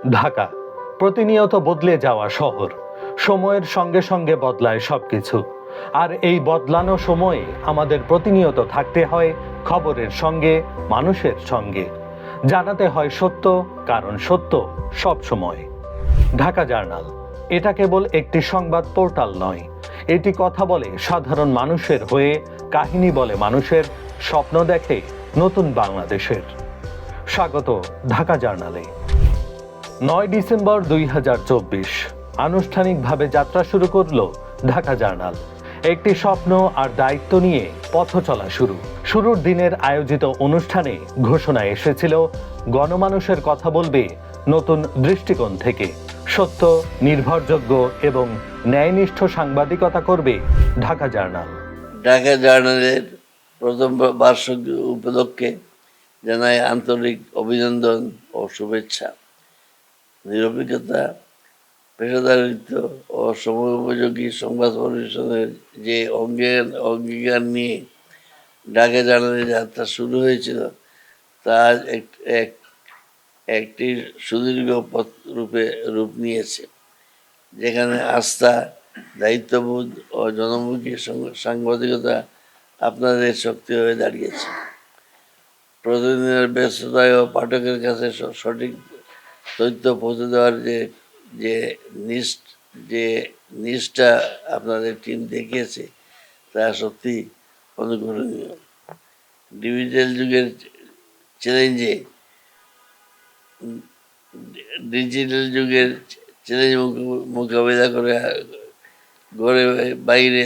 ঢাকা প্রতিনিয়ত বদলে যাওয়া শহর। সময়ের সঙ্গে সঙ্গে বদলায় সবকিছু। আর এই বদলানো সময়ে আমাদের প্রতিনিয়ত থাকতে হয় খবরের সঙ্গে, মানুষের সঙ্গে। জানাতে হয় সত্য, কারণ সত্য সব সময়। ঢাকা জার্নাল এটা কেবল একটি সংবাদ পোর্টাল নয়, এটি কথা বলে সাধারণ মানুষের হয়ে, কাহিনী বলে মানুষের, স্বপ্ন দেখে নতুন বাংলাদেশের। স্বাগত ঢাকা জার্নালে। 9 ডিসেম্বর 2024 আনুষ্ঠানিকভাবে যাত্রা শুরু করলো ঢাকা জার্নাল। একটি স্বপ্ন আর দায়িত্ব নিয়ে পথ চলা শুরুর দিনের আয়োজিত অনুষ্ঠানে ঘোষণা এসেছিল, গণমানুষের কথা বলবে নতুন দৃষ্টিকোণ থেকে, সত্য, নির্ভরযোগ্য এবং ন্যায়নিষ্ঠ সাংবাদিকতা করবে ঢাকা জার্নাল। ঢাকা জার্নালের প্রথম বার্ষিকী উপলক্ষে জানাই আন্তরিক অভিনন্দন ও শুভেচ্ছা। নিরপেক্ষতা, পেশাদারিত্ব ও সময় উপযোগী সংবাদ পরিবেশনের যে অঙ্গীকার নিয়ে ঢাকা জার্নালের যাত্রা শুরু হয়েছিল, তা একটি সুদীর্ঘ পথ রূপ নিয়েছে, যেখানে আস্থা, দায়িত্ববোধ ও জনমুখী সাংবাদিকতা আপনাদের শক্তি হয়ে দাঁড়িয়েছে। প্রতিদিনের ব্যস্ততায় ও পাঠকের কাছে সঠিক তথ্য পৌঁছে দেওয়ার যে নিষ্ঠা আপনাদের টিম দেখিয়েছে, তা সত্যি অনুকরণীয়। ডিজিটাল যুগের চ্যালেঞ্জ মোকাবিলা করে ঘরে বাইরে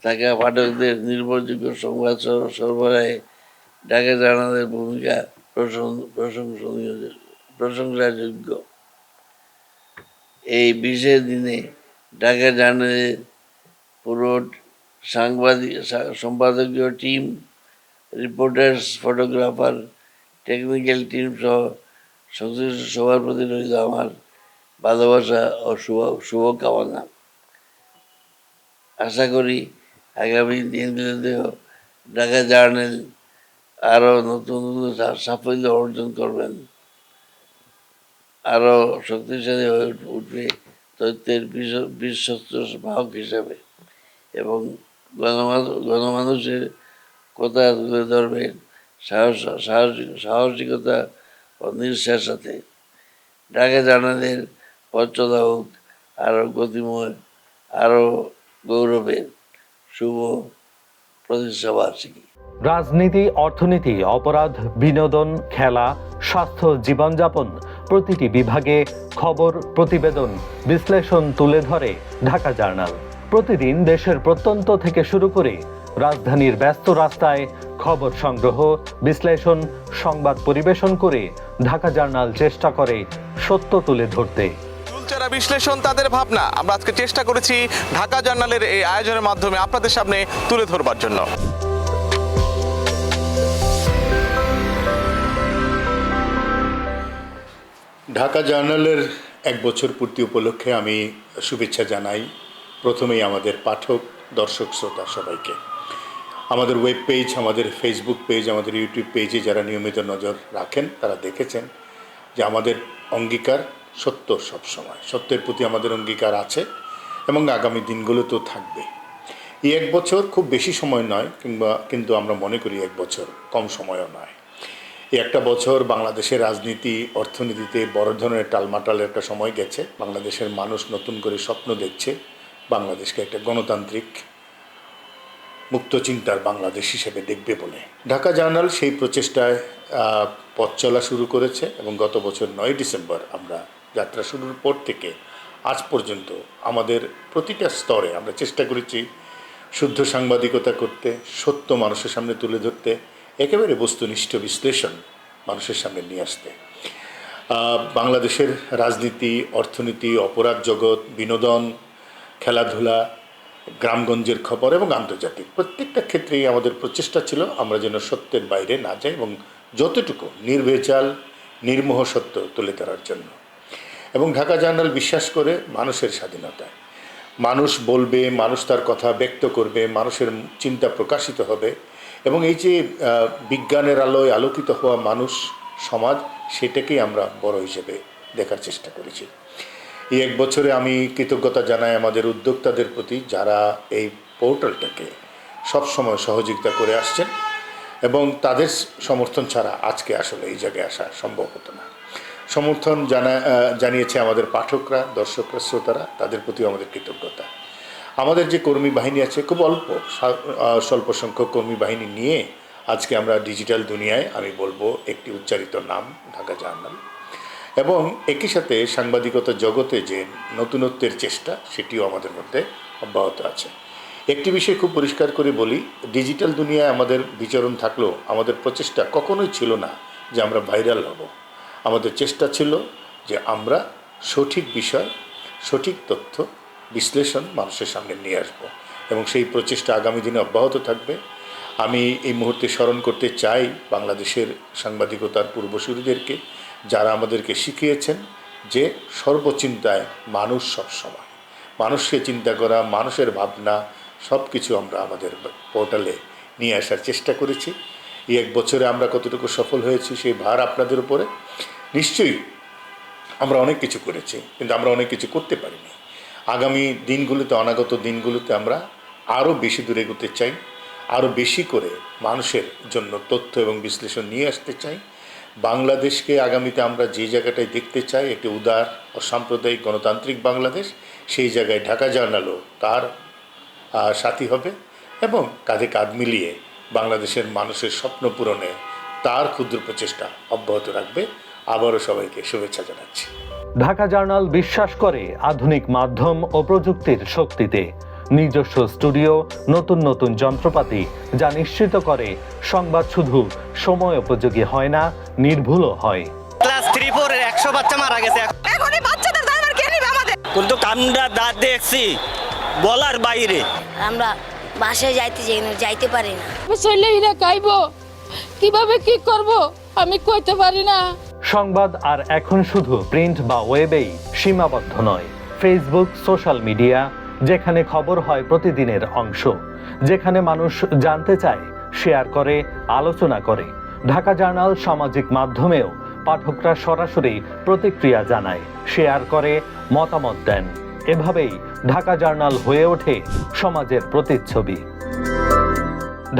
থাকা পাঠকদের নির্ভরযোগ্য সংবাদ সরবরাহে ঢাকা জার্নালের ভূমিকা প্রশংসাযোগ্য। এই বিশেষ দিনে ঢাকা জার্নালের পুরো সম্পাদকীয় team, reporters, photographer, technical team সহ সংশ্লিষ্ট সবার প্রতি রইল আমার ভালোবাসা ও শুভকামনা। আশা করি আগামী দিনগুলোতেও ঢাকা জার্নাল আরও নতুন সাফল্য অর্জন করবেন, আরও শক্তিশালী হয়ে উঠবে তথ্যের বিশ্বস্ত বাহক হিসাবে, এবং গণমানুষের কথা তুলে ধরবেন সাহসিকতা ও নিষ্ঠার সাথে। ঢাকা জার্নালের পথ চলা হোক আরও গতিময়, আরও গৌরবের। শুভ প্রতিষ্ঠাবার্ষিকী। রাজনীতি, অর্থনীতি, অপরাধ, বিনোদন, খেলা, স্বাস্থ্য, জীবনযাপন, প্রতিটি বিভাগে খবর, প্রতিবেদন, বিশ্লেষণ তুলে ধরে ঢাকা জার্নাল। প্রতিদিন দেশের প্রত্যন্ত থেকে শুরু করে রাজধানীর ব্যস্ত রাস্তায় খবর সংগ্রহ, বিশ্লেষণ, সংবাদ পরিবেশন করে ঢাকা জার্নাল চেষ্টা করে সত্য তুলে ধরতে। চুলচেরা বিশ্লেষণ, তাদের ভাবনা আমরা আজকে চেষ্টা করেছি ঢাকা জার্নালের এই আয়োজনের মাধ্যমে আপনাদের সামনে তুলে ধরবার জন্য। ঢাকা জার্নালের 1 বছর পূর্তি উপলক্ষে আমি শুভেচ্ছা জানাই প্রথমেই আমাদের পাঠক, দর্শক, শ্রোতা সবাইকে। আমাদের ওয়েব পেজ, আমাদের ফেসবুক পেজ, আমাদের ইউটিউব পেজে যারা নিয়মিত নজর রাখেন তারা দেখেছেন যে আমাদের অঙ্গীকার সত্য। সবসময় সত্যের প্রতি আমাদের অঙ্গীকার আছে এবং আগামী দিনগুলোতেও থাকবে। এই 1 বছর খুব বেশি সময় নয়, কিন্তু আমরা মনে করি 1 বছর কম সময়ও নয়। এই একটা বছর বাংলাদেশের রাজনীতি, অর্থনীতিতে বড় ধরনের টালমাটালের একটা সময় গেছে। বাংলাদেশের মানুষ নতুন করে স্বপ্ন দেখছে বাংলাদেশকে একটা গণতান্ত্রিক, মুক্ত চিন্তার বাংলাদেশ হিসেবে দেখবে বলে। ঢাকা জার্নাল সেই প্রচেষ্টায় পথ চলা শুরু করেছে এবং গত বছর 9 ডিসেম্বর আমরা যাত্রা শুরুর পর থেকে আজ পর্যন্ত আমাদের প্রতিটা স্তরে আমরা চেষ্টা করেছি শুদ্ধ সাংবাদিকতা করতে, সত্য মানুষের সামনে তুলে ধরতে, একেবারে বস্তুনিষ্ঠ বিশ্লেষণ মানুষের সামনে নিয়ে আসতে। বাংলাদেশের রাজনীতি, অর্থনীতি, অপরাধ জগৎ, বিনোদন, খেলাধুলা, গ্রামগঞ্জের খবর এবং আন্তর্জাতিক প্রত্যেকটা ক্ষেত্রেই আমাদের প্রচেষ্টা ছিল আমরা যেন সত্যের বাইরে না যাই এবং যতটুকু নির্ভেজাল, নির্মোহ সত্য তুলে ধরার জন্য। এবং ঢাকা জার্নাল বিশ্বাস করে মানুষের স্বাধীনতায়। মানুষ বলবে, মানুষ তার কথা ব্যক্ত করবে, মানুষের চিন্তা প্রকাশিত হবে, এবং এই যে বিজ্ঞানের আলোয় আলোকিত হওয়া মানুষ সমাজ, সেটাকেই আমরা বড় হিসেবে দেখার চেষ্টা করেছি। এই এক বছরে আমি কৃতজ্ঞতা জানাই আমাদের উদ্যোক্তাদের প্রতি, যারা এই পোর্টালটাকে সবসময় সহযোগিতা করে আসছেন, এবং তাদের সমর্থন ছাড়া আজকে আসলে এই জায়গায় আসা সম্ভব হতো না। সমর্থন জানিয়েছে আমাদের পাঠকরা, দর্শকরা, শ্রোতারা, তাদের প্রতিও আমাদের কৃতজ্ঞতা। আমাদের যে কর্মী বাহিনী আছে, খুব স্বল্প সংখ্যক কর্মী বাহিনী নিয়ে আজকে আমরা ডিজিটাল দুনিয়ায়, আমি বলবো, একটি উচ্চারিত নাম ঢাকা জার্নাল। এবং একই সাথে সাংবাদিকতা জগতে যে নতুনত্বের চেষ্টা, সেটিও আমাদের মধ্যে অব্যাহত আছে। একটি বিষয় খুব পরিষ্কার করে বলি, ডিজিটাল দুনিয়ায় আমাদের বিচরণ থাকলেও আমাদের প্রচেষ্টা কখনোই ছিল না যে আমরা ভাইরাল হব। আমাদের চেষ্টা ছিল যে আমরা সঠিক বিষয়, সঠিক তথ্য বিশ্লেষণ মানুষের সামনে নিয়ে আসব, এবং সেই প্রচেষ্টা আগামী দিনে অব্যাহত থাকবে। আমি এই মুহূর্তে স্মরণ করতে চাই বাংলাদেশের সাংবাদিকতার পূর্বসূরিদেরকে, যারা আমাদেরকে শিখিয়েছেন যে সর্বচিন্তায় মানুষ সবসময়, মানুষকে চিন্তা করা, মানুষের ভাবনা, সব কিছু আমরা আমাদের পোর্টালে নিয়ে আসার চেষ্টা করেছি। এই এক বছরে আমরা কতটুকু সফল হয়েছি সেই ভার আপনাদের উপরে। নিশ্চয়ই আমরা অনেক কিছু করেছি, কিন্তু আমরা অনেক কিছু করতে পারিনি। আগামী দিনগুলোতে, অনাগত দিনগুলোতে আমরা আরও বেশি দূরে এগোতে চাই, আরও বেশি করে মানুষের জন্য তথ্য এবং বিশ্লেষণ নিয়ে আসতে চাই। বাংলাদেশকে আগামীতে আমরা যে জায়গাটায় দেখতে চাই, একটি উদার ও সাম্প্রদায়িক গণতান্ত্রিক বাংলাদেশ, সেই জায়গায় ঢাকা জার্নালও তার সাথী হবে, এবং কাঁধে কাঁধ মিলিয়ে বাংলাদেশের মানুষের স্বপ্ন পূরণে তার ক্ষুদ্র প্রচেষ্টা অব্যাহত রাখবে। আবারও সবাইকে শুভেচ্ছা জানাচ্ছি। ঢাকা জার্নাল বিশ্বাস করে আধুনিক মাধ্যম ও প্রযুক্তির শক্তিতে। নিজস্ব স্টুডিও, নতুন নতুন যন্ত্রপাতি, যা নিশ্চিত করে সংবাদ শুধু সময় উপযোগী হয় না, নির্ভুলও হয়। ক্লাস 3-4 এর 100 বাচ্চা মারা গেছে। এখন এই বাচ্চাদের দায়ভার কে নেবে আমাদের? কিন্তু আমরা দাঁত দেখছি বলার বাইরে। আমরা বাসায় যাইতে পারি না। ছেলেরা খাইব কিভাবে, কি করব আমি কইতে পারি না। সংবাদ আর এখন শুধু প্রিন্ট বা ওয়েবেই সীমাবদ্ধ নয়। ফেসবুক, সোশ্যাল মিডিয়া, যেখানে খবর হয় প্রতিদিনের অংশ, যেখানে মানুষ জানতে চায়, শেয়ার করে, আলোচনা করে। ঢাকা জার্নাল সামাজিক মাধ্যমেও পাঠকরা সরাসরি প্রতিক্রিয়া জানায়, শেয়ার করে, মতামত দেন। এভাবেই ঢাকা জার্নাল হয়ে ওঠে সমাজের প্রতিচ্ছবি।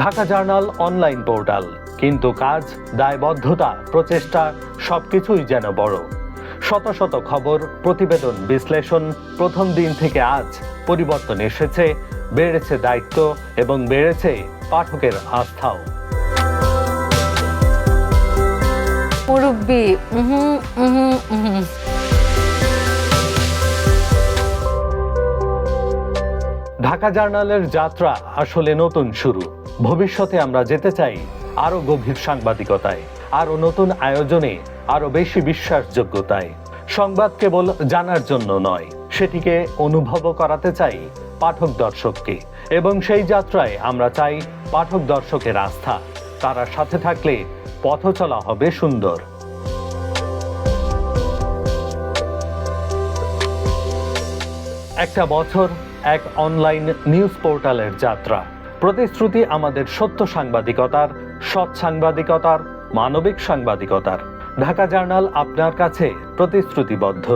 ঢাকা জার্নাল অনলাইন পোর্টাল, কিন্তু কাজ, দায়বদ্ধতা, প্রচেষ্টা সবকিছুই যেন বড়। শত শত খবর, প্রতিবেদন, বিশ্লেষণ, প্রথম দিন থেকে আজ পরিবর্তন এসেছে, বেড়েছে দায়িত্ব এবং বেড়েছে পাঠকের আস্থাও। মুরব্বি ঢাকা জার্নালের যাত্রা আসলে নতুন শুরু। ভবিষ্যতে আমরা যেতে চাই আরো গভীর সাংবাদিকতায়, আরো নতুন আয়োজনে, আরো বেশি বিশ্বাসযোগ্যতায়। সংবাদ কেবল জানার জন্য নয়, সেটিকে অনুভবও করাতে চাই পাঠক দর্শককে, এবং সেই যাত্রায় আমরা চাই পাঠক দর্শকের আস্থা। তারা সাথে থাকলে পথ চলা হবে সুন্দর। একটা বছর, এক অনলাইন নিউজ পোর্টালের যাত্রা। প্রতিশ্রুতি আমাদের সত্য সাংবাদিকতার, সৎ সাংবাদিকতার, মানবিক সাংবাদিকতার। ঢাকা জার্নাল আপনার কাছে প্রতিশ্রুতিবদ্ধ।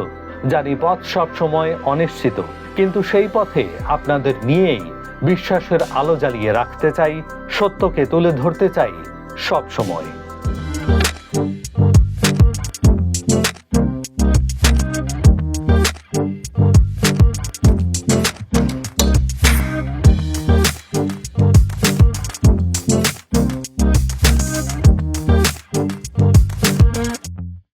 জানি পথ সব সময় অনিশ্চিত, কিন্তু সেই পথে আপনাদের নিয়েই বিশ্বাসের আলো জ্বালিয়ে রাখতে চাই, সত্যকে তুলে ধরতে চাই সব সময়।